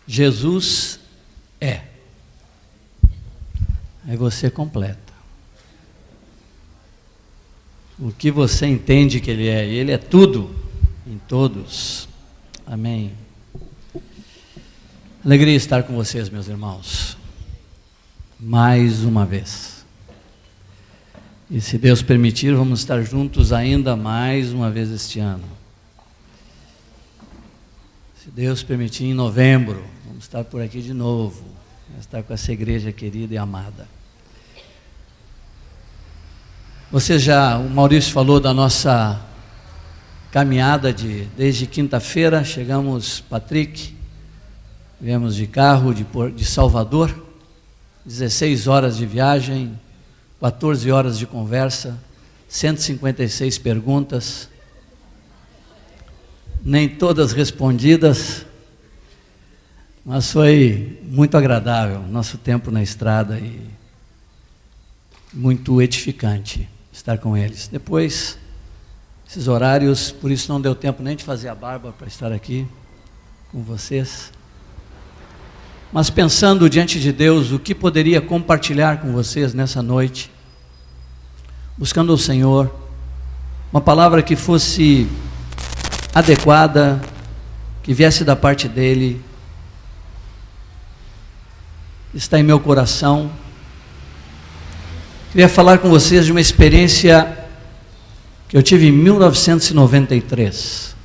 Jesus é. Aí você completa. O que você entende que Ele é? Ele é tudo em todos. Amém. Alegria estar com vocês, meus irmãos. Mais uma vez. E se Deus permitir, vamos estar juntos ainda mais uma vez este ano. Se Deus permitir, em novembro, vamos estar por aqui de novo. Vamos estar com essa igreja querida e amada. O Maurício falou da nossa caminhada desde quinta-feira. Chegamos, Patrick, viemos de carro de Salvador, 16 horas de viagem, 14 horas de conversa, 156 perguntas, nem todas respondidas, mas foi muito agradável nosso tempo na estrada e muito edificante estar com eles. Depois, esses horários, por isso não deu tempo nem de fazer a barba para estar aqui com vocês. Mas pensando diante de Deus, o que poderia compartilhar com vocês nessa noite, buscando o Senhor, uma palavra que fosse adequada, que viesse da parte dEle, está em meu coração. Queria falar com vocês de uma experiência que eu tive em 1993,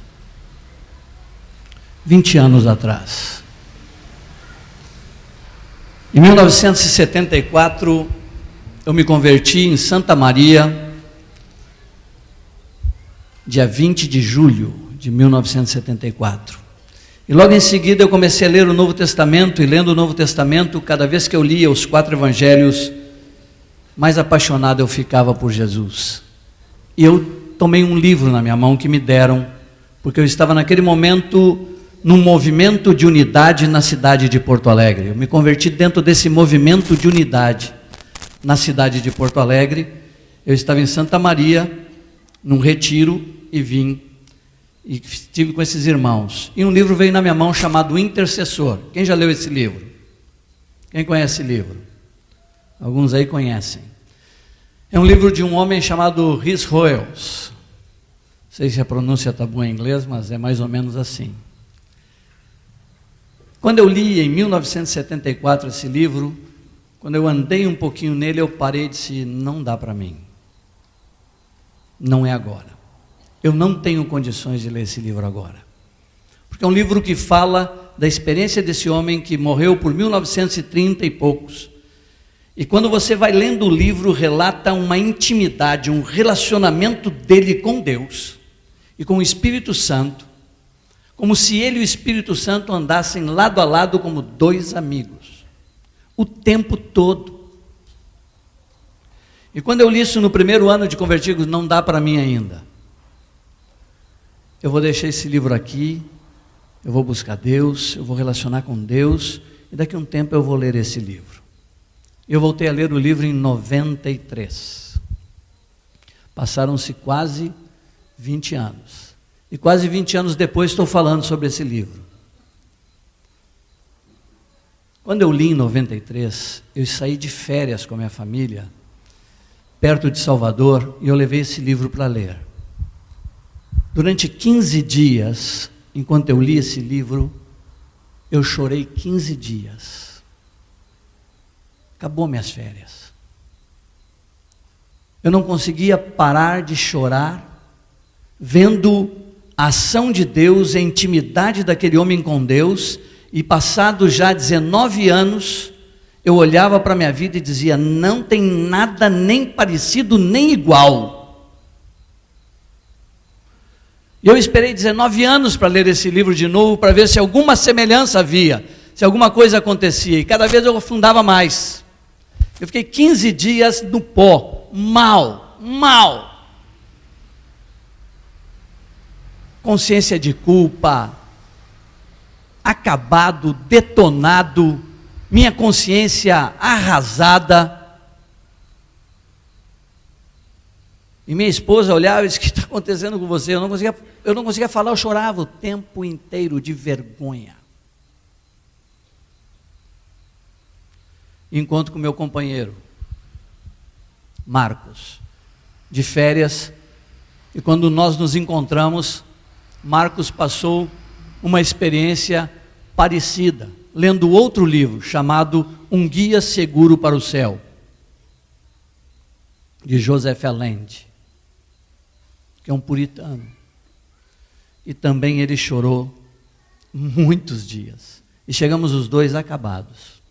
20 anos atrás. Em 1974, eu me converti em Santa Maria, dia 20 de julho de 1974. E logo em seguida eu comecei a ler o Novo Testamento, e lendo o Novo Testamento, cada vez que eu lia os 4 evangelhos, mais apaixonado eu ficava por Jesus. E eu tomei um livro na minha mão que me deram, porque eu estava naquele momento num movimento de unidade na cidade de Porto Alegre. Eu me converti dentro desse movimento de unidade na cidade de Porto Alegre. Eu estava em Santa Maria, num retiro, e vim, e estive com esses irmãos. E um livro veio na minha mão chamado Intercessor. Quem já leu esse livro? Quem conhece esse livro? Alguns aí conhecem. É um livro de um homem chamado Rhys Howells. Não sei se a pronúncia está boa em inglês, mas é mais ou menos assim. Quando eu li em 1974 esse livro, quando eu andei um pouquinho nele, eu parei e disse: não dá para mim. Não é agora. Eu não tenho condições de ler esse livro agora. Porque é um livro que fala da experiência desse homem que morreu por 1930 e poucos. E quando você vai lendo o livro, relata uma intimidade, um relacionamento dele com Deus e com o Espírito Santo, como se ele e o Espírito Santo andassem lado a lado como 2 amigos, o tempo todo. E quando eu li isso no primeiro ano de convertido, não dá para mim ainda. Eu vou deixar esse livro aqui, eu vou buscar Deus, eu vou relacionar com Deus, e daqui a um tempo eu vou ler esse livro. Eu voltei a ler o livro em 93. Passaram-se quase 20 anos. E quase 20 anos depois estou falando sobre esse livro. Quando eu li em 93, eu saí de férias com a minha família, perto de Salvador, e eu levei esse livro para ler. Durante 15 dias, enquanto eu li esse livro, eu chorei 15 dias. Acabou minhas férias. Eu não conseguia parar de chorar, vendo a ação de Deus, a intimidade daquele homem com Deus, e passados já 19 anos, eu olhava para a minha vida e dizia: não tem nada nem parecido, nem igual. E eu esperei 19 anos para ler esse livro de novo, para ver se alguma semelhança havia, se alguma coisa acontecia, e cada vez eu afundava mais. Eu fiquei 15 dias no pó, mal. Consciência de culpa, acabado, detonado, minha consciência arrasada. E minha esposa olhava e disse: o que está acontecendo com você? Eu não conseguia falar, eu chorava o tempo inteiro de vergonha. e encontro com meu companheiro, Marcos, de férias, e quando nós nos encontramos, Marcos passou uma experiência parecida, lendo outro livro chamado Um Guia Seguro para o Céu, de Joseph Allende, que é um puritano. E também ele chorou muitos dias. E chegamos os dois acabados.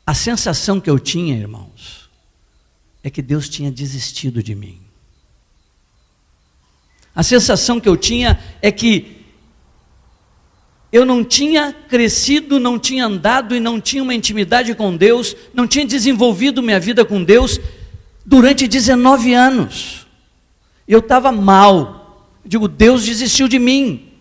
A sensação que eu tinha, irmãos, é que Deus tinha desistido de mim. A sensação que eu tinha é que eu não tinha crescido, não tinha andado e não tinha uma intimidade com Deus, não tinha desenvolvido minha vida com Deus durante 19 anos. Eu estava mal. Eu digo, Deus desistiu de mim.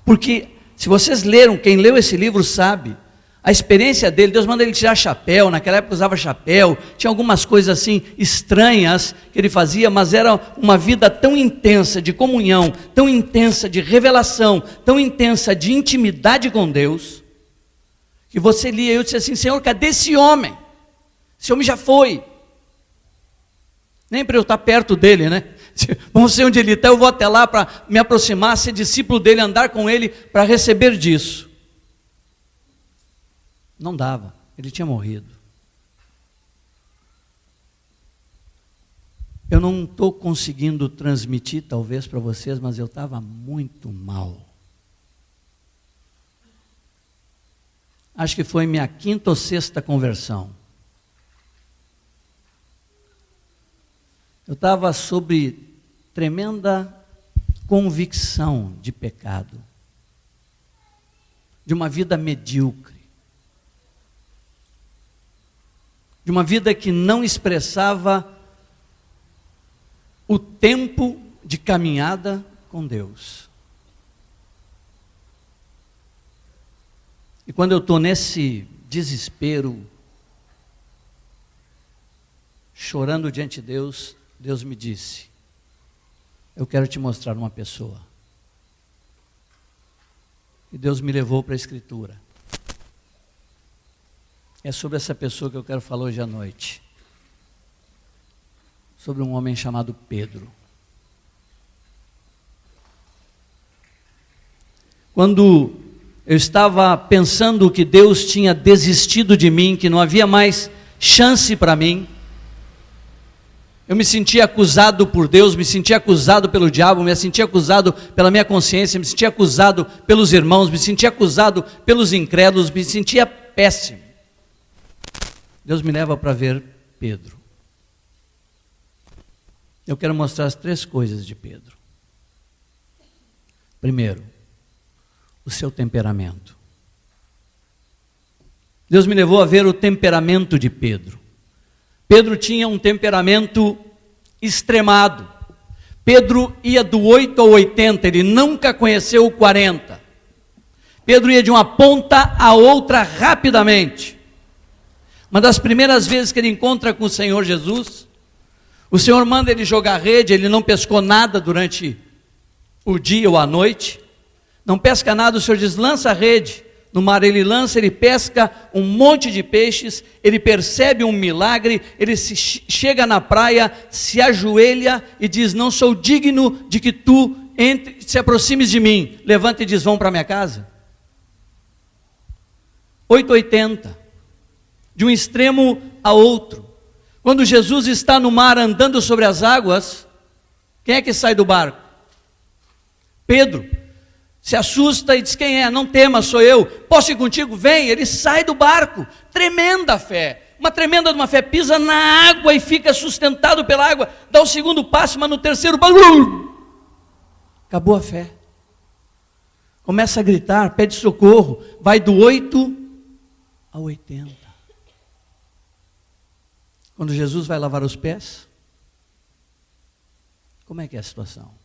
Porque, se vocês leram, quem leu esse livro sabe, a experiência dele, Deus manda ele tirar chapéu, naquela época usava chapéu, tinha algumas coisas assim estranhas que ele fazia, mas era uma vida tão intensa de comunhão, tão intensa de revelação, tão intensa de intimidade com Deus, que você lia e eu disse assim, Senhor, cadê esse homem? Esse homem já foi. Nem para eu estar perto dele, né? Vamos ser onde ele está, eu vou até lá para me aproximar, ser discípulo dele, andar com ele, para receber disso. Não dava, ele tinha morrido. Eu não estou conseguindo transmitir talvez para vocês, mas eu estava muito mal. Acho que foi minha 5ª ou 6ª conversão. Eu estava sobre tremenda convicção de pecado, de uma vida medíocre, de uma vida que não expressava o tempo de caminhada com Deus. E quando eu estou nesse desespero, chorando diante de Deus, Deus me disse, eu quero te mostrar uma pessoa. E Deus me levou para a Escritura. É sobre essa pessoa que eu quero falar hoje à noite. Sobre um homem chamado Pedro. Quando eu estava pensando que Deus tinha desistido de mim, que não havia mais chance para mim, eu me sentia acusado por Deus, me sentia acusado pelo diabo, me sentia acusado pela minha consciência, me sentia acusado pelos irmãos, me sentia acusado pelos incrédulos, me sentia péssimo. Deus me leva para ver Pedro. Eu quero mostrar as 3 coisas de Pedro. Primeiro, o seu temperamento. Deus me levou a ver o temperamento de Pedro. Pedro tinha um temperamento extremado. Pedro ia do 8 ao 80, ele nunca conheceu o 40. Pedro ia de uma ponta a outra rapidamente. Uma das primeiras vezes que ele encontra com o Senhor Jesus, o Senhor manda ele jogar rede, ele não pescou nada durante o dia ou a noite, não pesca nada, o Senhor diz, lança a rede. No mar ele lança, ele pesca um monte de peixes, ele percebe um milagre, ele chega na praia, se ajoelha e diz, não sou digno de que tu se aproximes de mim, levanta e diz, vão para minha casa. 880, de um extremo a outro. Quando Jesus está no mar andando sobre as águas, quem é que sai do barco? Pedro. Se assusta e diz, quem é? Não temas, sou eu. Posso ir contigo? Vem. Ele sai do barco. Tremenda fé. Uma tremenda de uma fé. Pisa na água e fica sustentado pela água. Dá o segundo passo, mas no terceiro passo, acabou a fé. Começa a gritar, pede socorro. Vai do 8 a 80. Quando Jesus vai lavar os pés, como é que é a situação?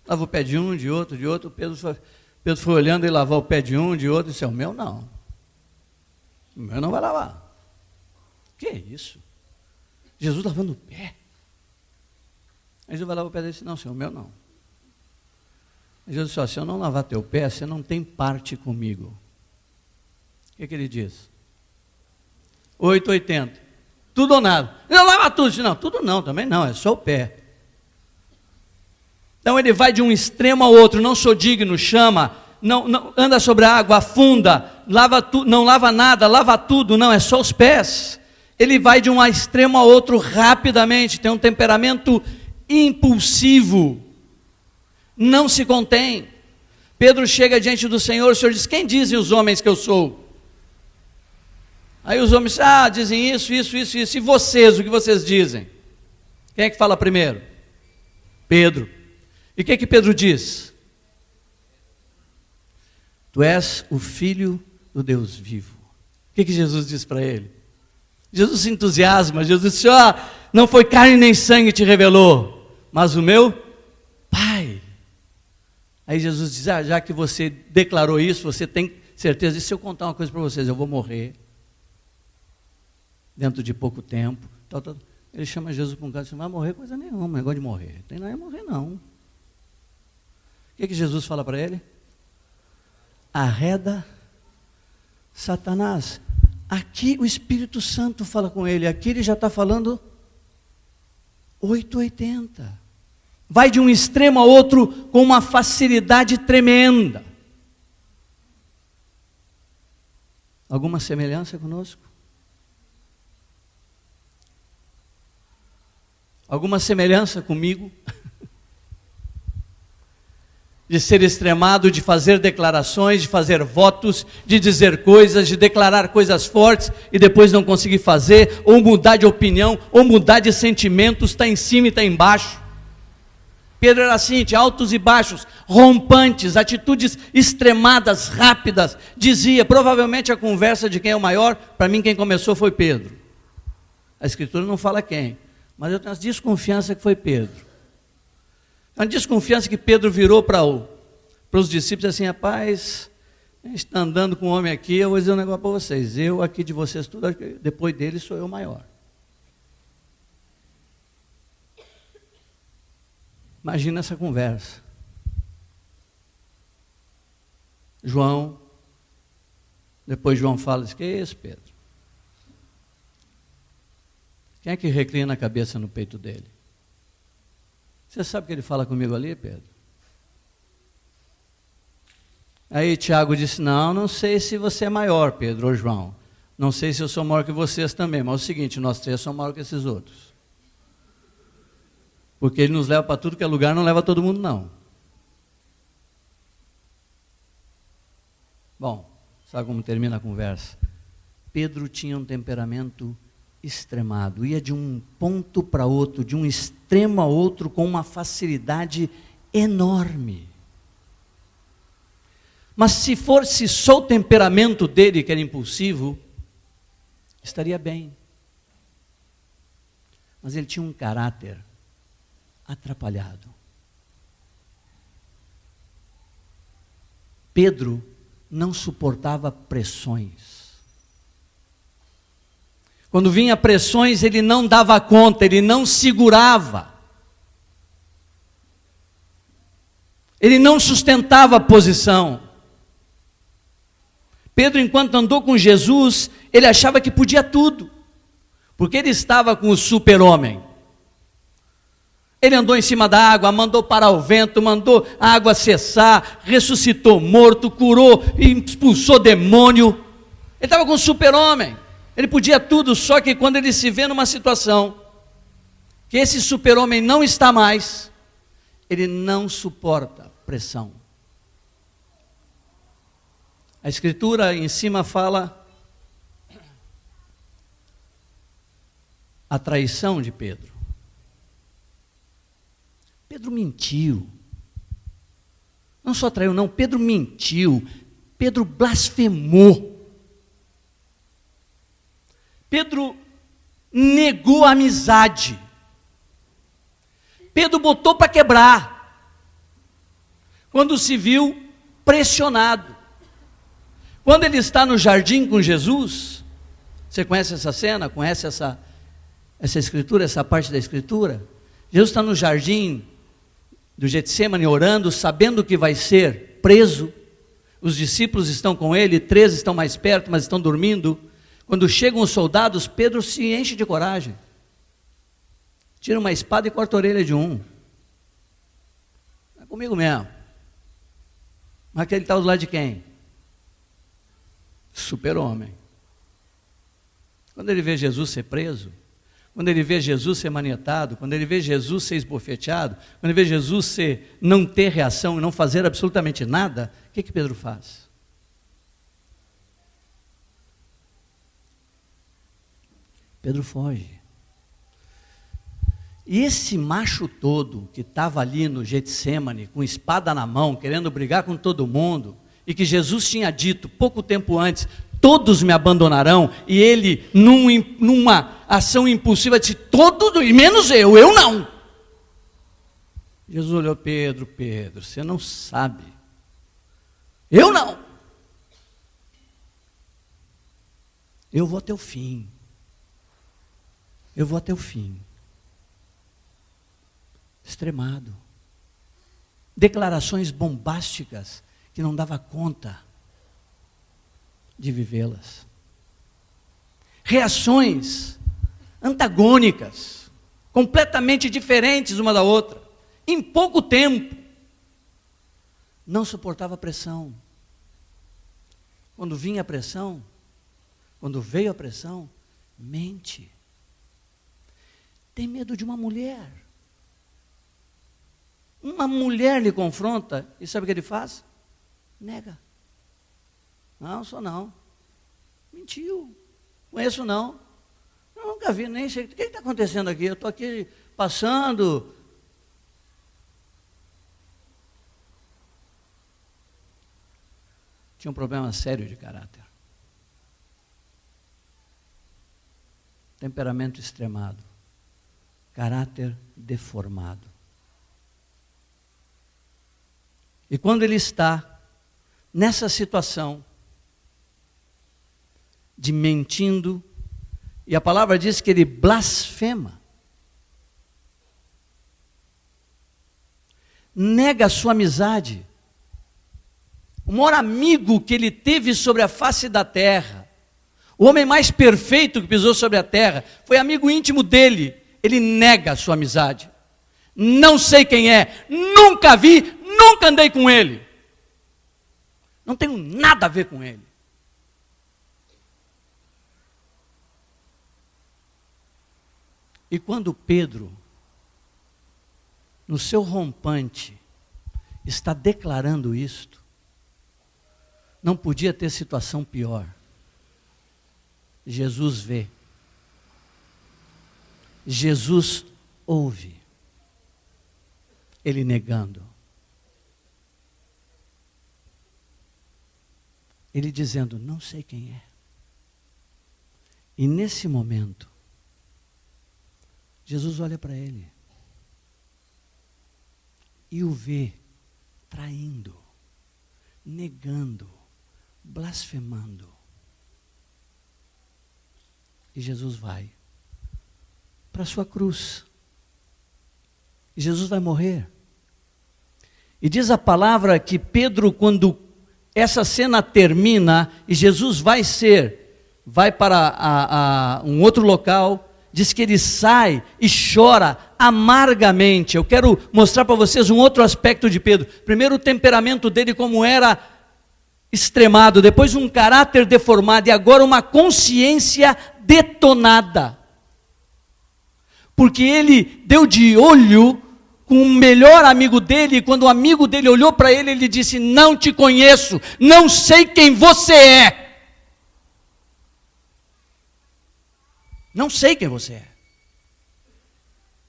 Lava o pé de um, de outro. Pedro foi olhando e lavou o pé de um, de outro, e disse, o meu não. O meu não vai lavar. Que é isso? Jesus lavando o pé. Aí Jesus vai lavar o pé dele e disse, não, Senhor, o meu não. Aí Jesus disse, se eu não lavar teu pé, você não tem parte comigo. O que ele diz? 8,80. Tudo ou nada. Não, lava tudo. Não, tudo não, também não, é só o pé. Então ele vai de um extremo ao outro, não sou digno, chama, não anda sobre a água, afunda, não lava nada, lava tudo, não, é só os pés. Ele vai de um extremo ao outro rapidamente, tem um temperamento impulsivo, não se contém. Pedro chega diante do Senhor, o Senhor diz: quem dizem os homens que eu sou? Aí os homens dizem isso, e vocês, o que vocês dizem? Quem é que fala primeiro? Pedro. E o que Pedro diz? Tu és o Filho do Deus vivo. O que Jesus diz para ele? Jesus se entusiasma, Jesus diz: não foi carne nem sangue que te revelou, mas o meu Pai. Aí Jesus diz: já que você declarou isso, você tem certeza. E se eu contar uma coisa para vocês, eu vou morrer dentro de pouco tempo. Ele chama Jesus para um canto e diz: não vai morrer coisa nenhuma, negócio de morrer. Tem nada de morrer não. O que Jesus fala para ele? Arreda Satanás. Aqui o Espírito Santo fala com ele, aqui ele já está falando 8,80. Vai de um extremo a outro com uma facilidade tremenda. Alguma semelhança conosco? Alguma semelhança comigo? De ser extremado, de fazer declarações, de fazer votos, de dizer coisas, de declarar coisas fortes e depois não conseguir fazer, ou mudar de opinião, ou mudar de sentimentos, está em cima e está embaixo. Pedro era assim, tinha altos e baixos, rompantes, atitudes extremadas, rápidas. Dizia, provavelmente a conversa de quem é o maior, para mim quem começou foi Pedro. A Escritura não fala quem, mas eu tenho a desconfiança que foi Pedro. A desconfiança que Pedro virou para os discípulos assim: rapaz, a gente está andando com um homem aqui, eu vou dizer um negócio para vocês, eu aqui de vocês tudo, depois dele sou eu maior. Imagina essa conversa. João, depois João fala, diz: que é isso, Pedro? Quem é que reclina a cabeça no peito dele? Você sabe o que ele fala comigo ali, Pedro? Aí Tiago disse: não sei se você é maior, Pedro ou João. Não sei se eu sou maior que vocês também, mas é o seguinte, nós três somos maiores que esses outros. Porque ele nos leva para tudo que é lugar, não leva todo mundo não. Bom, sabe como termina a conversa? Pedro tinha um temperamento extremado, ia de um ponto para outro, de um extremo a outro com uma facilidade enorme. Mas se fosse só o temperamento dele que era impulsivo, estaria bem. Mas ele tinha um caráter atrapalhado. Pedro não suportava pressões. Quando vinha pressões, ele não dava conta, ele não segurava. Ele não sustentava a posição. Pedro, enquanto andou com Jesus, ele achava que podia tudo, porque ele estava com o super-homem. Ele andou em cima da água, mandou parar o vento, mandou a água cessar, ressuscitou morto, curou, expulsou demônio. Ele estava com o super-homem. Ele podia tudo, só que quando ele se vê numa situação que esse super-homem não está mais, ele não suporta pressão. A Escritura em cima fala a traição de Pedro. Pedro mentiu. Não só traiu, não, Pedro mentiu. Pedro blasfemou. Pedro negou a amizade. Pedro botou para quebrar. Quando se viu pressionado. Quando ele está no jardim com Jesus, você conhece essa cena? Conhece essa escritura, essa parte da escritura? Jesus está no jardim do Getsêmani orando, sabendo que vai ser preso, os discípulos estão com ele, 3 estão mais perto, mas estão dormindo. Quando chegam os soldados, Pedro se enche de coragem. Tira uma espada e corta a orelha de um. É comigo mesmo. Mas aquele está do lado de quem? Super-homem. Quando ele vê Jesus ser preso, quando ele vê Jesus ser manietado, quando ele vê Jesus ser esbofeteado, quando ele vê Jesus não ter reação e não fazer absolutamente nada, o que Pedro faz? Pedro foge. E esse macho todo que estava ali no Getsêmani, com espada na mão, querendo brigar com todo mundo, e que Jesus tinha dito pouco tempo antes, todos me abandonarão, e ele, numa ação impulsiva, disse, todos, menos eu não. Jesus olhou, Pedro, você não sabe. Eu não. Eu vou até o fim. Eu vou até o fim. Extremado. Declarações bombásticas que não dava conta de vivê-las. Reações antagônicas, completamente diferentes uma da outra, em pouco tempo. Não suportava a pressão. Quando vinha a pressão, quando veio a pressão, mente. Tem medo de uma mulher. Uma mulher lhe confronta, e sabe o que ele faz? Nega. Não, sou não. Mentiu. Conheço não. Eu nunca vi, nem sei. O que está acontecendo aqui? Eu estou aqui passando. Tinha um problema sério de caráter. Temperamento extremado. Caráter deformado. E quando ele está nessa situação de mentindo, e a palavra diz que ele blasfema, nega a sua amizade, o maior amigo que ele teve sobre a face da terra, o homem mais perfeito que pisou sobre a terra, foi amigo íntimo dele, ele nega a sua amizade. Não sei quem é, nunca vi, nunca andei com ele. Não tenho nada a ver com ele. E quando Pedro, no seu rompante, está declarando isto, não podia ter situação pior. Jesus vê. Jesus ouve. Ele negando. Ele dizendo, não sei quem é. E nesse momento, Jesus olha para ele e o vê traindo, negando, blasfemando. E Jesus vai para a sua cruz. E Jesus vai morrer. E diz a palavra que Pedro, quando essa cena termina, e Jesus vai para um outro local, diz que ele sai e chora amargamente. Eu quero mostrar para vocês um outro aspecto de Pedro. Primeiro, o temperamento dele, como era extremado, depois um caráter deformado, e agora uma consciência detonada. Porque ele deu de olho com o melhor amigo dele, e quando o amigo dele olhou para ele, ele disse, não te conheço, não sei quem você é. Não sei quem você é.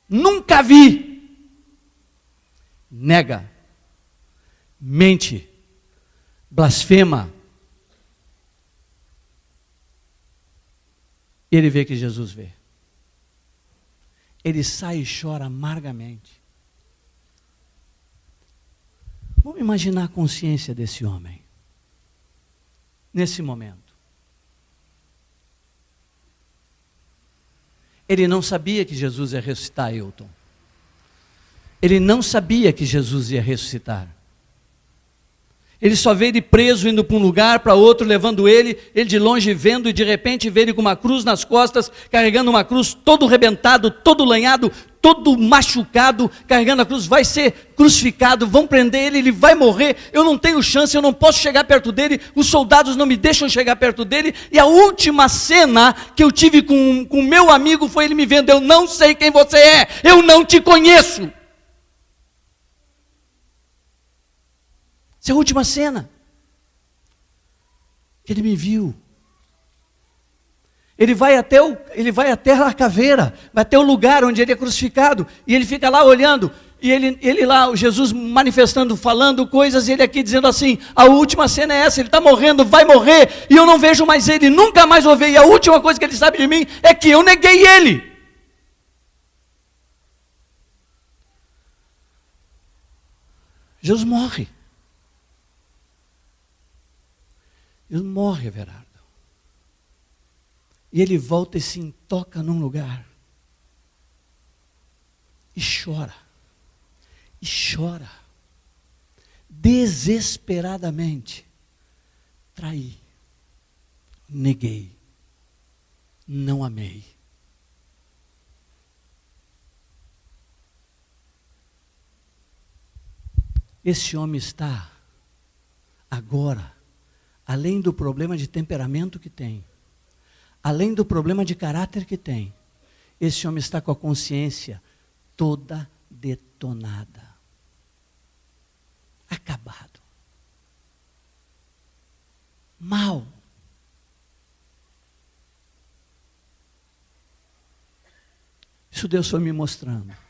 Nunca vi. Nega. Mente. Blasfema. E ele vê que Jesus vê. Ele sai e chora amargamente. Vamos imaginar a consciência desse homem. Nesse momento. Ele não sabia que Jesus ia ressuscitar Ailton. Ele não sabia que Jesus ia ressuscitar. Ele só vê ele preso, indo para um lugar, para outro, levando ele de longe vendo, e de repente vê ele com uma cruz nas costas, carregando uma cruz, todo rebentado, todo lanhado, todo machucado, carregando a cruz, vai ser crucificado, vão prender ele, ele vai morrer, eu não tenho chance, eu não posso chegar perto dele, os soldados não me deixam chegar perto dele, e a última cena que eu tive com o meu amigo foi ele me vendo, eu não sei quem você é, eu não te conheço. Essa é a última cena. Ele me viu. Ele vai até a caveira, vai até o lugar onde ele é crucificado, e ele fica lá olhando, e ele lá, o Jesus manifestando, falando coisas, e ele aqui dizendo assim, a última cena é essa, ele está morrendo, vai morrer, e eu não vejo mais ele, nunca mais vou ver, e a última coisa que ele sabe de mim é que eu neguei ele. Jesus morre. Jesus morre, Everardo. E ele volta e se intoca num lugar. E chora. E chora. Desesperadamente. Traí. Neguei. Não amei. Esse homem está agora, além do problema de temperamento que tem, além do problema de caráter que tem, esse homem está com a consciência toda detonada, acabado, mal. Isso Deus foi me mostrando.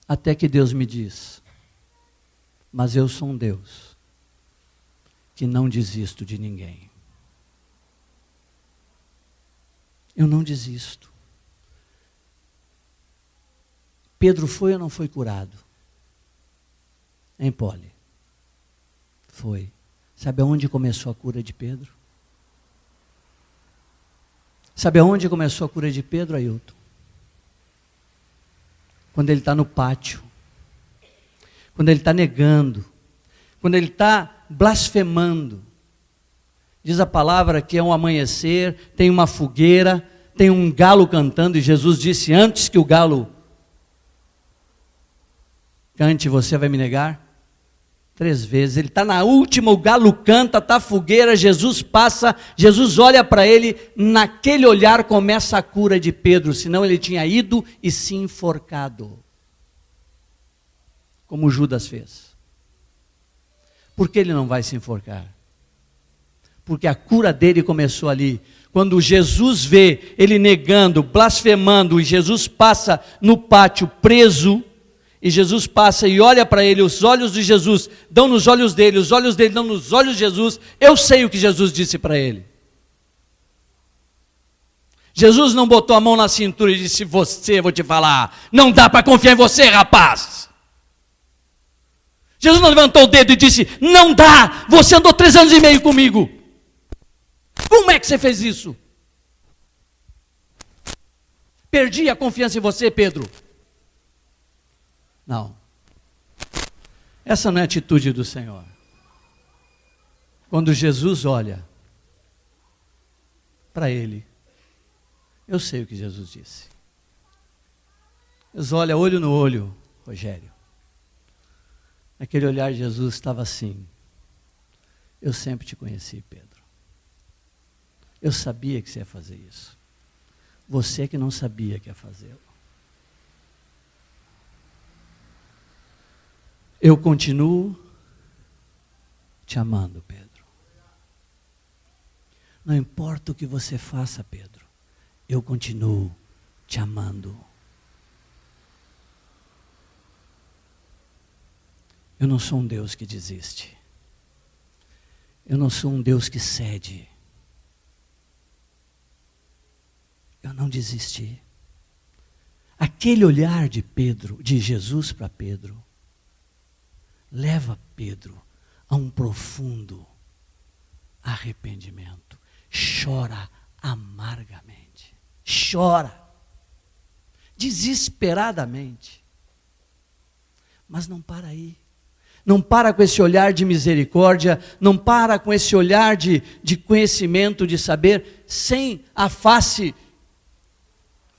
Até que Deus me diz, mas eu sou um Deus que não desisto de ninguém. Eu não desisto. Pedro foi ou não foi curado? Hein, Poli? Foi. Sabe aonde começou a cura de Pedro? Sabe aonde começou a cura de Pedro, Ailton? Quando ele está no pátio, quando ele está negando, quando ele está blasfemando. Diz a palavra que é um amanhecer, tem uma fogueira, tem um galo cantando, e Jesus disse, antes que o galo cante, você vai me negar 3 vezes. Ele está na última, o galo canta, está a fogueira, Jesus passa, Jesus olha para ele, naquele olhar começa a cura de Pedro, senão ele tinha ido e se enforcado, como Judas fez. Por que ele não vai se enforcar? Porque a cura dele começou ali, quando Jesus vê ele negando, blasfemando, e Jesus passa no pátio preso, e Jesus passa e olha para ele, os olhos de Jesus dão nos olhos dele, os olhos dele dão nos olhos de Jesus. Eu sei o que Jesus disse para ele. Jesus não botou a mão na cintura e disse, você, vou te falar, não dá para confiar em você, rapaz. Jesus não levantou o dedo e disse, não dá, você andou 3 anos e meio comigo. Como é que você fez isso? Perdi a confiança em você, Pedro. Não. Essa não é a atitude do Senhor. Quando Jesus olha para ele, eu sei o que Jesus disse. Jesus olha olho no olho, Rogério. Naquele olhar Jesus estava assim, eu sempre te conheci, Pedro. Eu sabia que você ia fazer isso. Você que não sabia que ia fazê-lo. Eu continuo te amando, Pedro. Não importa o que você faça, Pedro, eu continuo te amando. Eu não sou um Deus que desiste. Eu não sou um Deus que cede. Eu não desisti. Aquele olhar de Pedro, de Jesus para Pedro, leva Pedro a um profundo arrependimento. Chora amargamente. Chora. Desesperadamente. Mas não para aí. Não para com esse olhar de misericórdia, não para com esse olhar de conhecimento, de saber, sem a face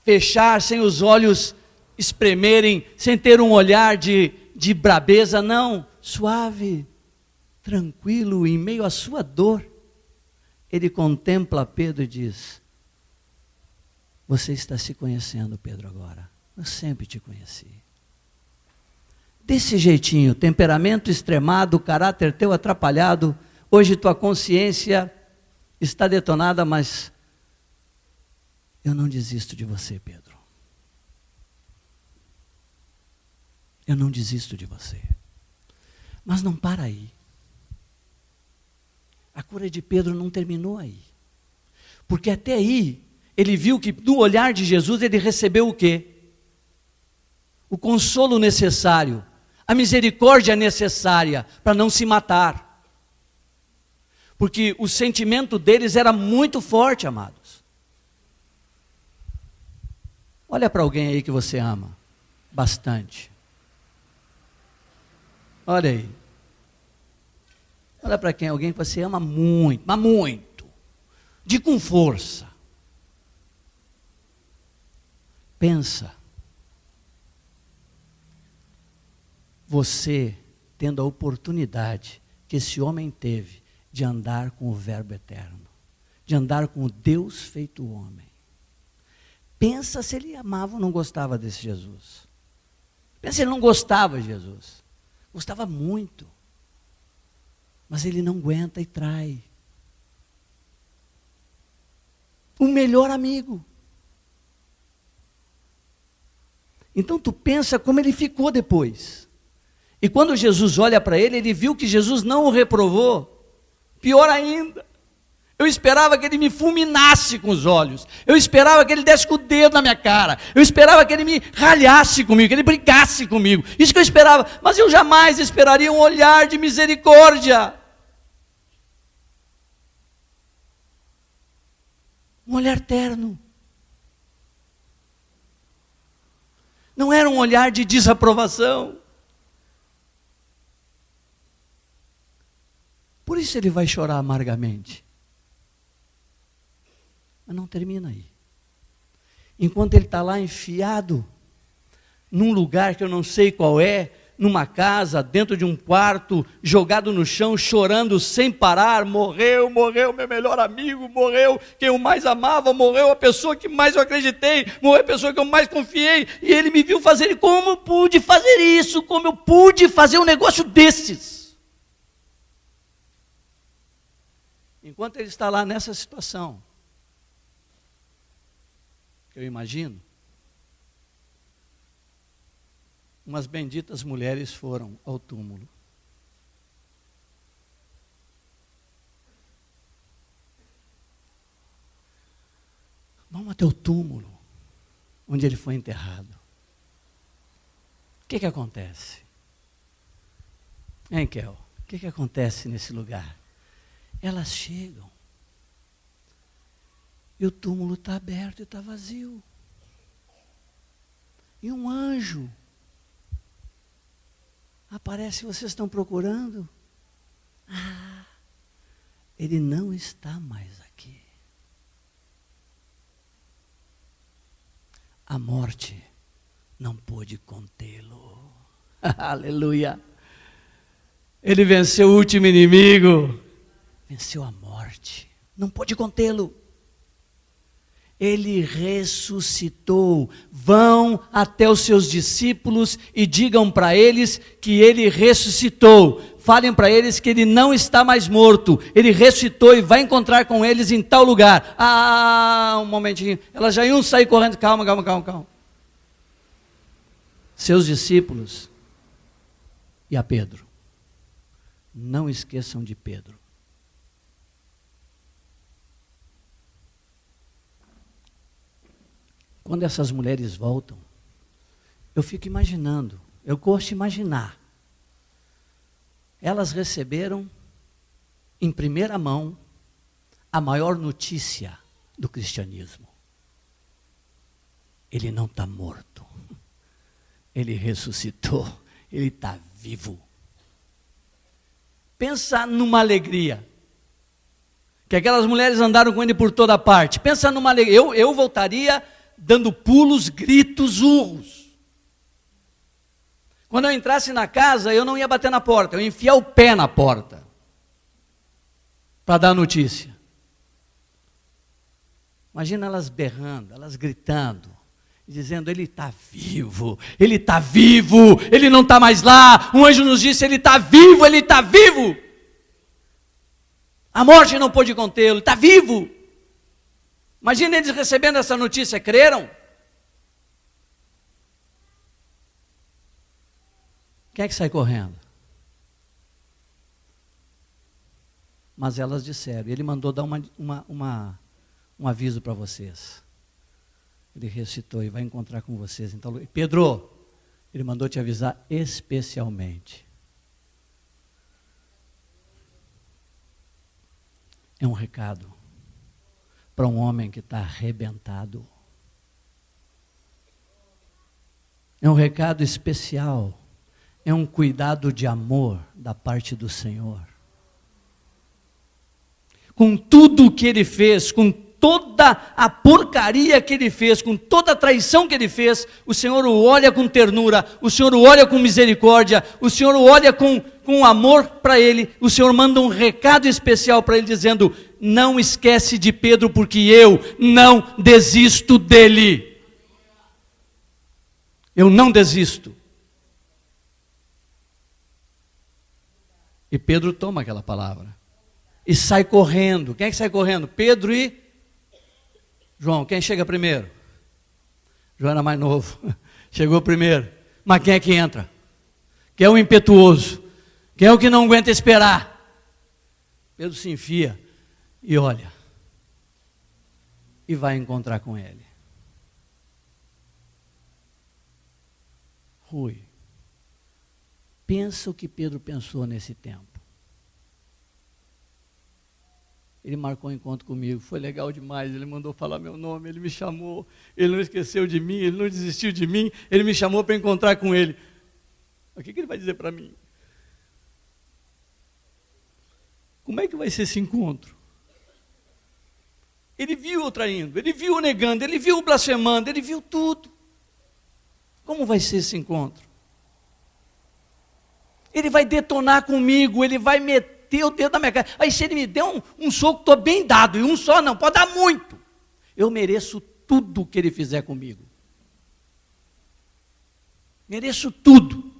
fechar, sem os olhos espremerem, sem ter um olhar de brabeza, não, suave, tranquilo, em meio à sua dor. Ele contempla Pedro e diz: você está se conhecendo, Pedro, agora. Eu sempre te conheci. Desse jeitinho, temperamento extremado, caráter teu atrapalhado, hoje tua consciência está detonada, mas eu não desisto de você, Pedro. Eu não desisto de você. Mas não para aí. A cura de Pedro não terminou aí. Porque até aí, ele viu que no olhar de Jesus ele recebeu o quê? O consolo necessário, a misericórdia necessária para não se matar. Porque o sentimento deles era muito forte, amados. Olha para alguém aí que você ama bastante. Olha aí. Olha para alguém que você ama muito, mas muito. Com força. Pensa. Você tendo a oportunidade que esse homem teve de andar com o Verbo eterno, de andar com o Deus feito homem. Pensa se ele amava ou não gostava desse Jesus. Pensa se ele não gostava de Jesus. Gostava muito. Mas ele não aguenta e trai. O melhor amigo. Então tu pensa como ele ficou depois. E quando Jesus olha para ele, ele viu que Jesus não o reprovou. Pior ainda, eu esperava que ele me fulminasse com os olhos. Eu esperava que ele desse com o dedo na minha cara. Eu esperava que ele me ralhasse comigo, que ele brigasse comigo. Isso que eu esperava, mas eu jamais esperaria um olhar de misericórdia. Um olhar terno. Não era um olhar de desaprovação. Por isso ele vai chorar amargamente. Mas não termina aí. Enquanto ele está lá enfiado, num lugar que eu não sei qual é, numa casa, dentro de um quarto, jogado no chão, chorando sem parar, morreu meu melhor amigo, morreu quem eu mais amava, morreu a pessoa que mais eu acreditei, morreu a pessoa que eu mais confiei, e ele me viu fazer, como eu pude fazer isso, como eu pude fazer um negócio desses. Enquanto ele está lá nessa situação, que eu imagino, umas benditas mulheres foram ao túmulo. Vamos até o túmulo, onde ele foi enterrado. O que acontece? Hein, Kel? O que acontece nesse lugar? Elas chegam e o túmulo está aberto e está vazio. E um anjo aparece, vocês estão procurando? Ah, ele não está mais aqui. A morte não pôde contê-lo. Aleluia. Ele venceu o último inimigo. Venceu a morte, não pôde contê-lo. Ele ressuscitou. Vão até os seus discípulos e digam para eles que ele ressuscitou. Falem para eles que ele não está mais morto. Ele ressuscitou e vai encontrar com eles em tal lugar. Um momentinho. Elas já iam sair correndo. Calma. Seus discípulos e a Pedro. Não esqueçam de Pedro. Quando essas mulheres voltam, eu fico imaginando, eu gosto de imaginar. Elas receberam, em primeira mão, a maior notícia do cristianismo. Ele não está morto. Ele ressuscitou Ele está vivo. Pensa numa alegria. Que aquelas mulheres andaram com ele por toda parte. Pensa numa alegria. Eu voltaria dando pulos, gritos, urros. Quando eu entrasse na casa, eu não ia bater na porta, eu ia enfiar o pé na porta. Para dar notícia. Imagina elas berrando, elas gritando, dizendo, ele está vivo, ele não está mais lá, um anjo nos disse, ele está vivo, a morte não pôde contê-lo, está vivo. Imagina eles recebendo essa notícia, creram? Quem é que sai correndo? Mas elas disseram, ele mandou dar um aviso para vocês. Ele ressuscitou e vai encontrar com vocês. Então, Pedro, ele mandou te avisar especialmente. É um recado para um homem que está arrebentado. É um recado especial. É um cuidado de amor da parte do Senhor. Com tudo o que ele fez, com toda a porcaria que ele fez, com toda a traição que ele fez, o Senhor o olha com ternura, o Senhor o olha com misericórdia, o Senhor o olha com amor para ele, o Senhor manda um recado especial para ele, dizendo, não esquece de Pedro, porque eu não desisto dele. Eu não desisto. E Pedro toma aquela palavra. E sai correndo. Quem é que sai correndo? Pedro e João. Quem chega primeiro? João era mais novo. Chegou primeiro. Mas quem é que entra? Quem é o impetuoso? Quem é o que não aguenta esperar? Pedro se enfia e olha. E vai encontrar com ele. Rui. Pensa o que Pedro pensou nesse tempo. Ele marcou um encontro comigo, foi legal demais, ele mandou falar meu nome, ele me chamou, ele não esqueceu de mim, ele não desistiu de mim, ele me chamou para encontrar com ele. O que ele vai dizer para mim? Como é que vai ser esse encontro? Ele viu o traindo, ele viu o negando, ele viu o blasfemando, ele viu tudo. Como vai ser esse encontro? Ele vai detonar comigo, ele vai meter o dedo na minha cara. Aí se ele me der um soco, estou bem dado, e um só não, pode dar muito. Eu mereço tudo que ele fizer comigo. Mereço tudo.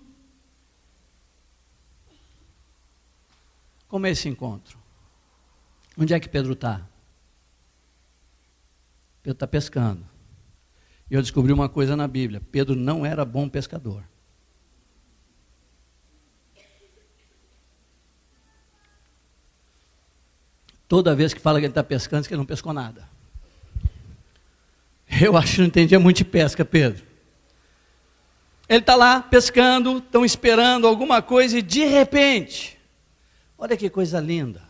Como é esse encontro? Onde é que Pedro está? Pedro está pescando. E eu descobri uma coisa na Bíblia, Pedro não era bom pescador. Toda vez que fala que ele está pescando, diz que ele não pescou nada. Eu acho que não entendia muito de pesca, Pedro. Ele está lá pescando, estão esperando alguma coisa e de repente, olha que coisa linda.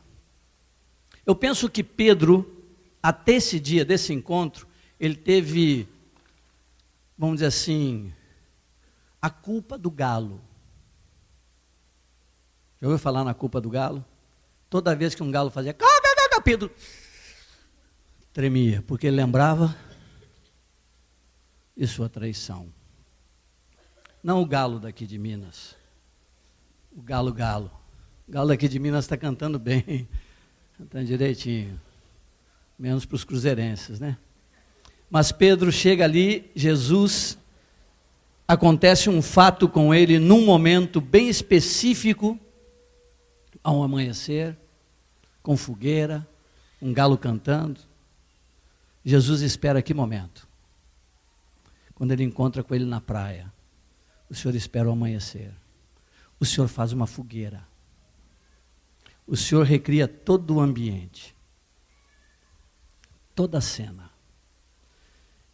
Eu penso que Pedro, até esse dia, desse encontro, ele teve, vamos dizer assim, a culpa do galo. Já ouviu falar na culpa do galo? Toda vez que um galo fazia, Pedro tremia, porque ele lembrava de sua traição. Não o galo daqui de Minas, o galo. O galo daqui de Minas está cantando bem, cantando direitinho, menos para os cruzeirenses, né? Mas Pedro chega ali, Jesus, acontece um fato com ele num momento bem específico, ao amanhecer, com fogueira, um galo cantando. Jesus espera que momento? Quando ele encontra com ele na praia. O Senhor espera o amanhecer. O Senhor faz uma fogueira. O Senhor recria todo o ambiente. Toda a cena.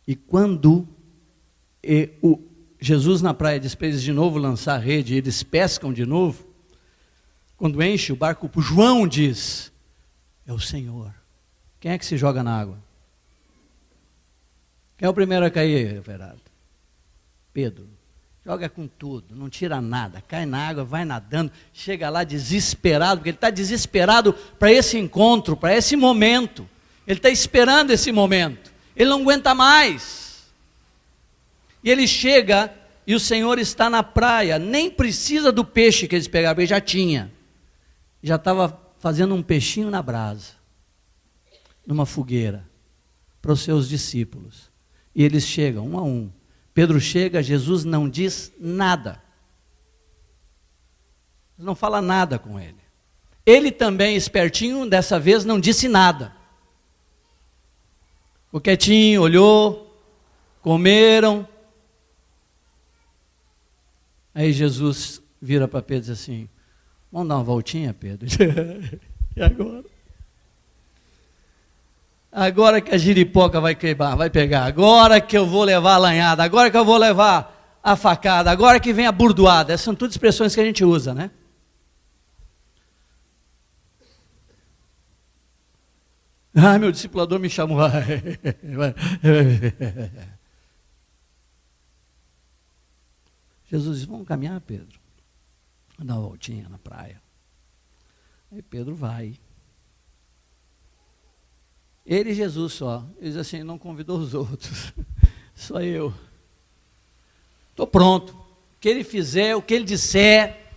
E quando Jesus na praia diz para eles de novo lançar a rede, e eles pescam de novo, quando enche o barco, João diz, é o Senhor. Quem é que se joga na água? Quem é o primeiro a cair, Everardo? Pedro. joga com tudo, não tira nada, cai na água, vai nadando, chega lá desesperado, porque ele está desesperado para esse encontro, para esse momento. Ele está esperando esse momento, ele não aguenta mais. E ele chega e o Senhor está na praia, nem precisa do peixe que eles pegaram, porque já tinha. Já estava fazendo um peixinho na brasa, numa fogueira, para os seus discípulos. E eles chegam, um a um. Pedro chega, Jesus não diz nada. Não fala nada com ele. Ele também, espertinho, dessa vez não disse nada. Ficou quietinho, olhou, comeram. Aí Jesus vira para Pedro e diz assim: vamos dar uma voltinha, Pedro? E agora? Agora que a giripoca vai queimar, vai pegar, agora que eu vou levar a lanhada, agora que eu vou levar a facada, agora que vem a burdoada. Essas são tudo expressões que a gente usa, né? Ah, meu discipulador me chamou. Jesus disse: vamos caminhar, Pedro? Vamos dar uma voltinha na praia. Aí Pedro vai. Ele e Jesus só. Ele diz assim: não convidou os outros, só eu. Estou pronto. O que ele fizer, o que ele disser,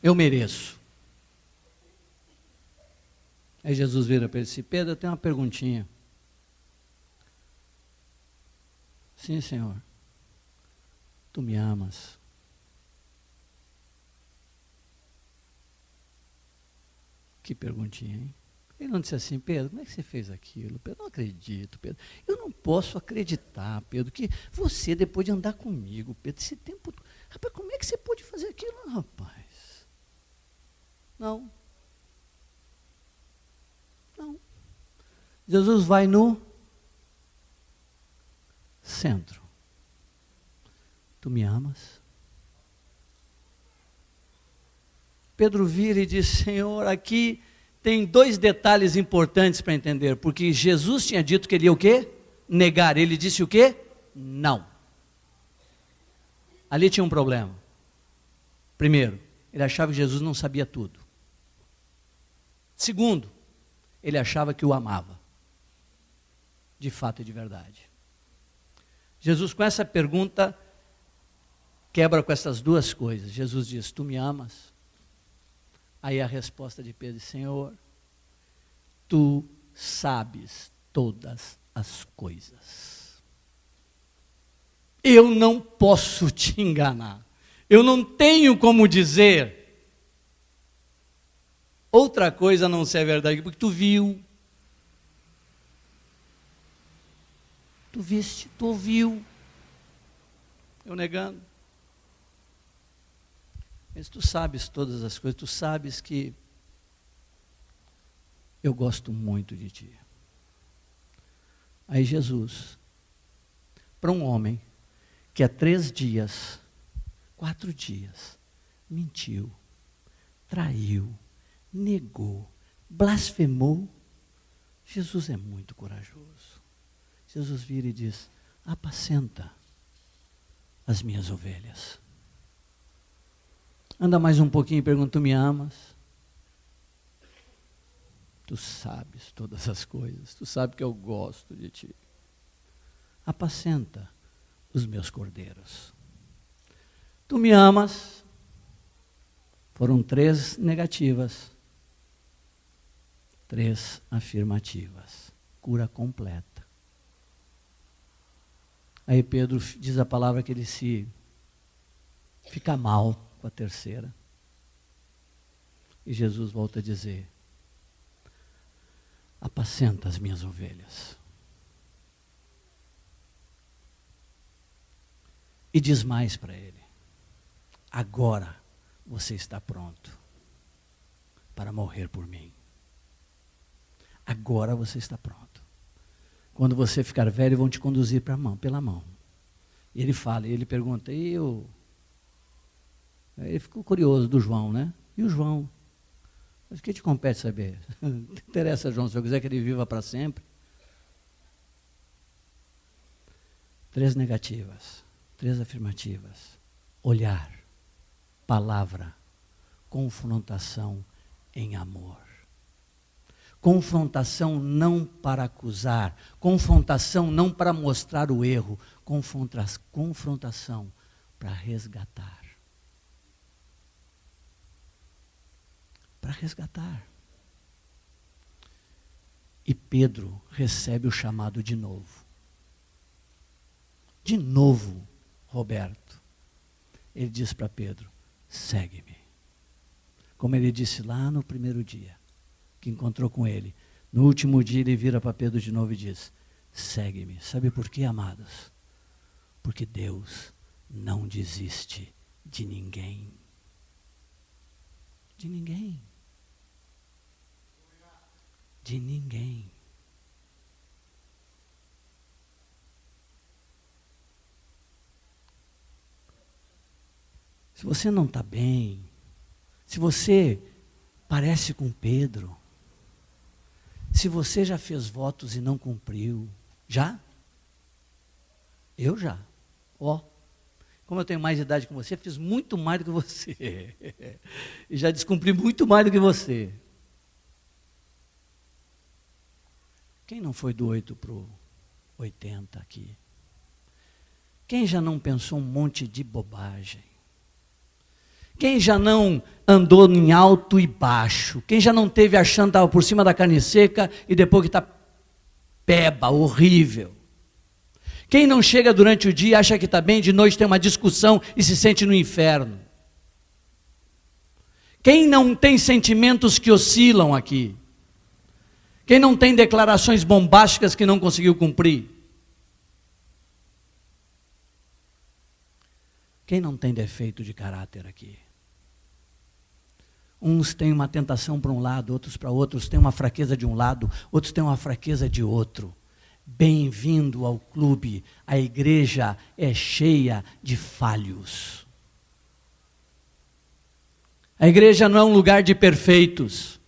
eu mereço. Aí Jesus vira para ele e disse: Pedro, eu tenho uma perguntinha. Sim, Senhor. Tu me amas? Que perguntinha, hein? Ele não disse assim: Pedro, como é que você fez aquilo? Pedro, não acredito, Pedro. Eu não posso acreditar, Pedro, que você, depois de andar comigo, Pedro, esse tempo... Rapaz, como é que você pôde fazer aquilo, rapaz? Não. Não. Jesus vai no centro. Tu me amas? Pedro vira e diz: Senhor, aqui tem dois detalhes importantes para entender, porque Jesus tinha dito que ele ia o quê? Negar. Ele disse o quê? Não. Ali tinha um problema. Primeiro, ele achava que Jesus não sabia tudo. Segundo, ele achava que o amava. De fato e de verdade. Jesus, com essa pergunta, quebra com essas duas coisas. Jesus diz: tu me amas? Aí a resposta de Pedro: Senhor, tu sabes todas as coisas. Eu não posso te enganar. Eu não tenho como dizer outra coisa a não ser a verdade, porque tu viu. Tu viste, tu ouviu. Eu negando. Mas tu sabes todas as coisas, tu sabes que eu gosto muito de ti. Aí Jesus, para um homem que há 3 dias, 4 dias, mentiu, traiu, negou, blasfemou, Jesus é muito corajoso. Jesus vira e diz: apacenta as minhas ovelhas. Anda mais um pouquinho e pergunta: tu me amas? Tu sabes todas as coisas, tu sabes que eu gosto de ti. Apacenta os meus cordeiros. Tu me amas? Foram 3 negativas, 3 afirmativas. Cura completa. Aí Pedro diz a palavra que ele se fica mal com a terceira. E Jesus volta a dizer: apacenta as minhas ovelhas. E diz mais para ele: agora você está pronto para morrer por mim. Agora você está pronto. Quando você ficar velho, vão te conduzir pela mão. E ele fala, e ele pergunta: e eu? Ele ficou curioso do João, né? E o João? Mas o que te compete saber? Não interessa, João, se eu quiser que ele viva para sempre. 3 negativas. 3 afirmativas: olhar, palavra, confrontação em amor. Confrontação não para acusar, confrontação não para mostrar o erro, confrontação para resgatar. Para resgatar. E Pedro recebe o chamado de novo. De novo, Roberto. Ele diz para Pedro: segue-me. Como ele disse lá no primeiro dia, que encontrou com ele. No último dia ele vira para Pedro de novo e diz: segue-me. Sabe por quê, amados? Porque Deus não desiste de ninguém. De ninguém. De ninguém. Se você não está bem, se você parece com Pedro, se você já fez votos e não cumpriu, já? Eu já. Como eu tenho mais idade que você, fiz muito mais do que você. E já descumpri muito mais do que você. Quem não foi do 8 para o 80 aqui? Quem já não pensou um monte de bobagem? Quem já não andou em alto e baixo? Quem já não teve achando que estava por cima da carne seca e depois que está peba, horrível? Quem não chega durante o dia, acha que está bem, de noite tem uma discussão e se sente no inferno? Quem não tem sentimentos que oscilam aqui? Quem não tem declarações bombásticas que não conseguiu cumprir? Quem não tem defeito de caráter aqui? Uns têm uma tentação para um lado, outros para outro, outros têm uma fraqueza de um lado, outros têm uma fraqueza de outro. Bem-vindo ao clube. A igreja é cheia de falhos. A igreja não é um lugar de perfeitos.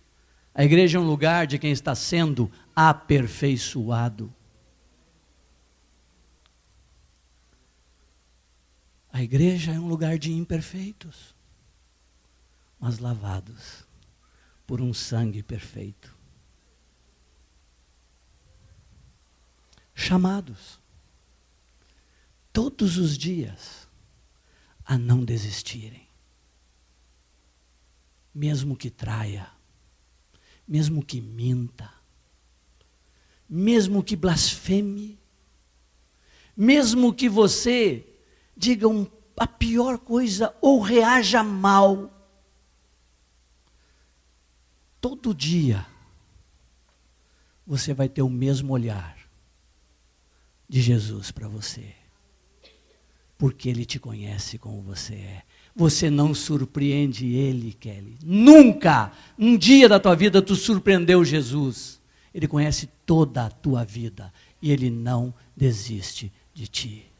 A igreja é um lugar de quem está sendo aperfeiçoado. A igreja é um lugar de imperfeitos, mas lavados por um sangue perfeito. Chamados todos os dias a não desistirem. Mesmo que traia, mesmo que minta, mesmo que blasfeme, mesmo que você diga a pior coisa ou reaja mal, todo dia você vai ter o mesmo olhar de Jesus para você, porque Ele te conhece como você é. Você não surpreende Ele, Kelly. Nunca, um dia da tua vida, tu surpreendeu Jesus. Ele conhece toda a tua vida e Ele não desiste de ti.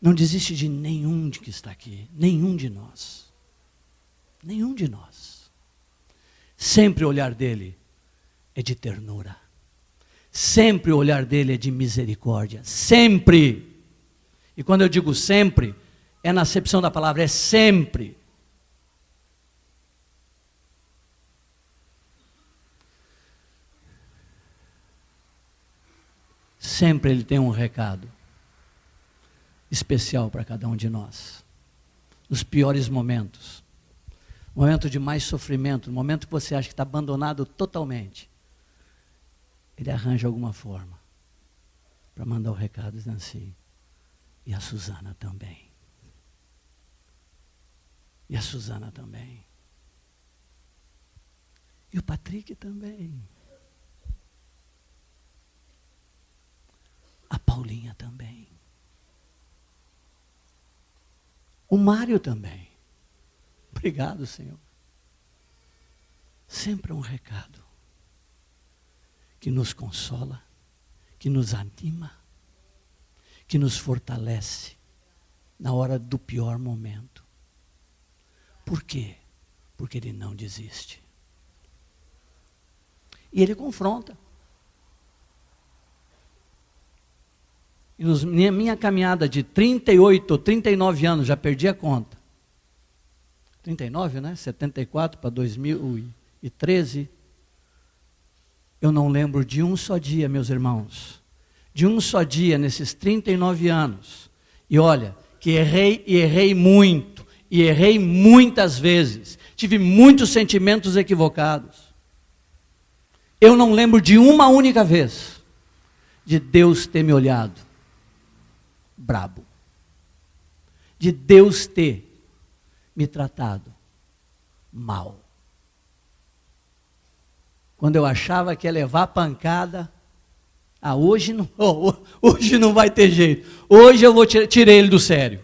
Não desiste de nenhum de que está aqui, nenhum de nós. Nenhum de nós. Sempre o olhar dele é de ternura. Sempre o olhar dele é de misericórdia. Sempre. E quando eu digo sempre, é na acepção da palavra, é sempre. Sempre ele tem um recado especial para cada um de nós. Nos piores momentos. Momento de mais sofrimento, no momento que você acha que está abandonado totalmente. Ele arranja alguma forma para mandar o recado dizendo assim: e a Suzana também. E a Suzana também. E o Patrick também. A Paulinha também. O Mário também. Obrigado, Senhor. Sempre um recado que nos consola, que nos anima, que nos fortalece na hora do pior momento. Por quê? Porque Ele não desiste. E Ele confronta. E na minha caminhada de 38 ou 39 anos, já perdi a conta. 39, né? 74 para 2013. Eu não lembro de um só dia, meus irmãos. De um só dia nesses 39 anos. E olha, que errei e errei muito. E errei muitas vezes. Tive muitos sentimentos equivocados. Eu não lembro de uma única vez de Deus ter me olhado brabo. De Deus ter me tratado mal. Quando eu achava que ia levar pancada, hoje não vai ter jeito. Hoje eu tirei ele do sério.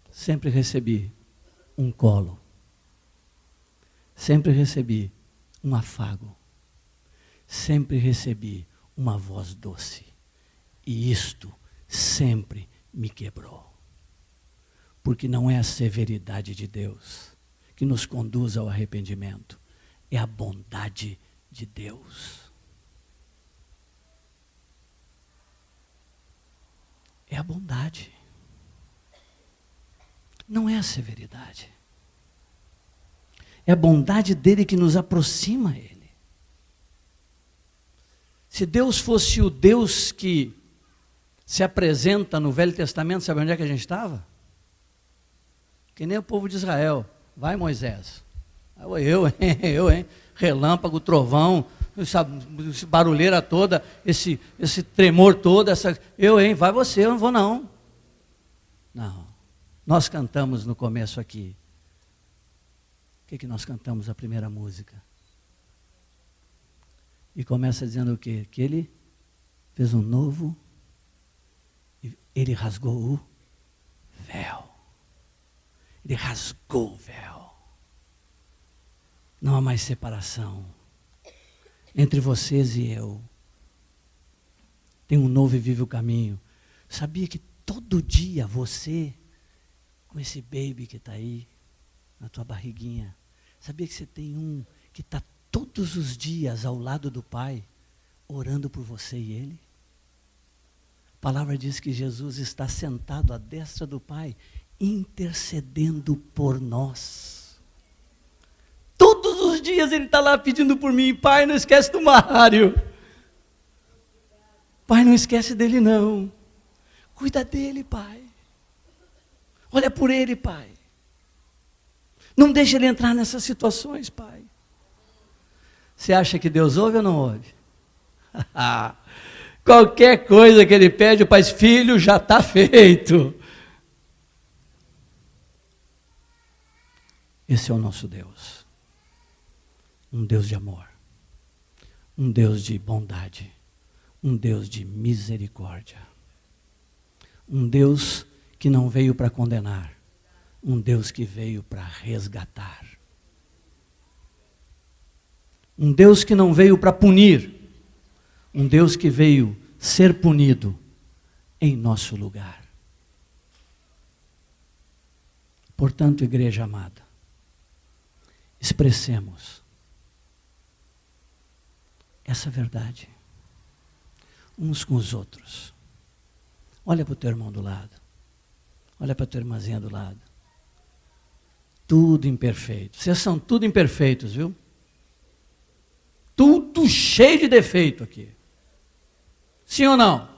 Sempre recebi um colo. Sempre recebi um afago. Sempre recebi uma voz doce. E isto sempre me quebrou. Porque não é a severidade de Deus que nos conduz ao arrependimento. É a bondade de Deus. É a bondade. Não é a severidade. É a bondade dele que nos aproxima a ele. Se Deus fosse o Deus que se apresenta no Velho Testamento, sabe onde é que a gente estava? Que nem o povo de Israel. Vai, Moisés. Eu, hein? Relâmpago, trovão, essa barulheira toda, esse tremor todo, vai você, eu não vou não. Não. Nós cantamos no começo aqui. O que nós cantamos a primeira música? E começa dizendo o quê? Que ele fez um novo, ele rasgou o véu. Ele rasgou o véu. Não há mais separação entre vocês e eu. Tem um novo e vivo caminho. Sabia que todo dia você, com esse baby que está aí, na tua barriguinha, sabia que você tem um que está todos os dias ao lado do Pai, orando por você e ele? A palavra diz que Jesus está sentado à destra do Pai, intercedendo por nós. Todos os dias ele está lá pedindo por mim. Pai, não esquece do Mário. Pai, não esquece dele não. Cuida dele, Pai. Olha por ele, Pai. Não deixe ele entrar nessas situações, Pai. Você acha que Deus ouve ou não ouve? Qualquer coisa que ele pede, o Pai diz, filho, já está feito. Esse é o nosso Deus. Um Deus de amor. Um Deus de bondade. Um Deus de misericórdia. Um Deus que não veio para condenar. Um Deus que veio para resgatar. Um Deus que não veio para punir. Um Deus que veio ser punido em nosso lugar. Portanto, igreja amada, expressemos essa verdade uns com os outros. Olha para o teu irmão do lado. Olha para a tua irmãzinha do lado. Tudo imperfeito. Vocês são tudo imperfeitos, viu? Tudo cheio de defeito aqui. Sim ou não?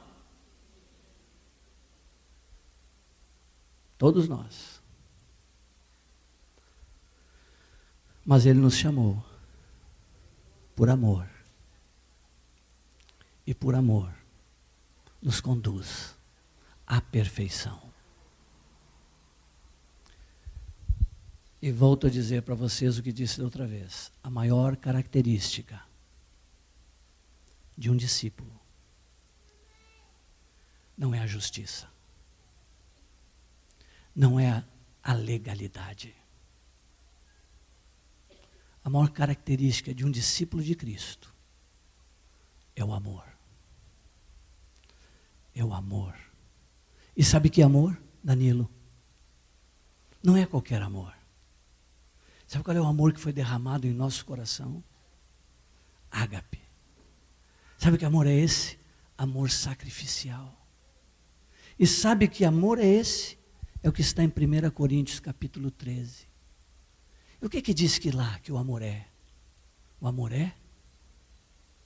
Todos nós. Mas ele nos chamou por amor. E por amor nos conduz à perfeição. E volto a dizer para vocês o que disse da outra vez. A maior característica de um discípulo não é a justiça. Não é a legalidade. A maior característica de um discípulo de Cristo é o amor. É o amor. E sabe que amor, Danilo? Não é qualquer amor. Sabe qual é o amor que foi derramado em nosso coração? Ágape. Sabe que amor é esse? Amor sacrificial. E sabe que amor é esse? É o que está em 1 Coríntios capítulo 13. E o que diz que lá que o amor é? O amor é?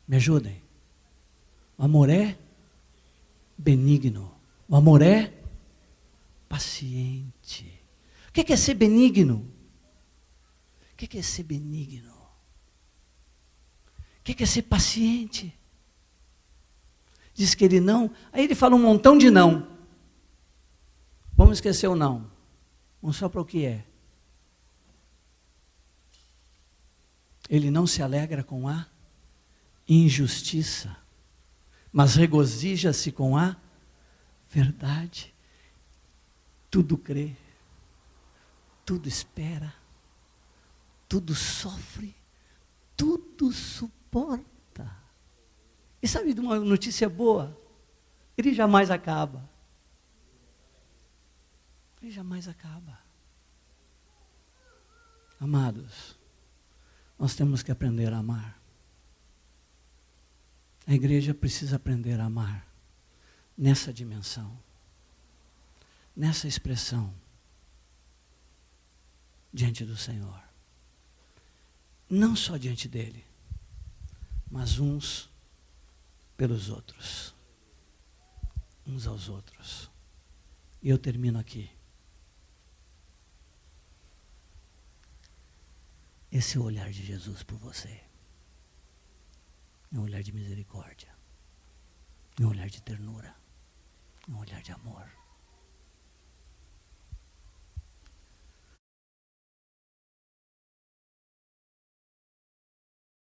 Me ajudem. O amor é benigno. O amor é paciente. O que é ser benigno? O que é ser benigno? O que é ser paciente? Diz que ele não, aí ele fala um montão de não. Vamos esquecer o não. Vamos só para o que é. Ele não se alegra com a injustiça, mas regozija-se com a verdade. Tudo crê, tudo espera, tudo sofre, tudo suporta. E sabe de uma notícia boa? Ele jamais acaba. Ele jamais acaba. Amados, nós temos que aprender a amar. A igreja precisa aprender a amar nessa dimensão, nessa expressão, diante do Senhor. Não só diante dele, mas uns pelos outros. Uns aos outros. E eu termino aqui. Esse é o olhar de Jesus por você. É um olhar de misericórdia. É um olhar de ternura. É um olhar de amor.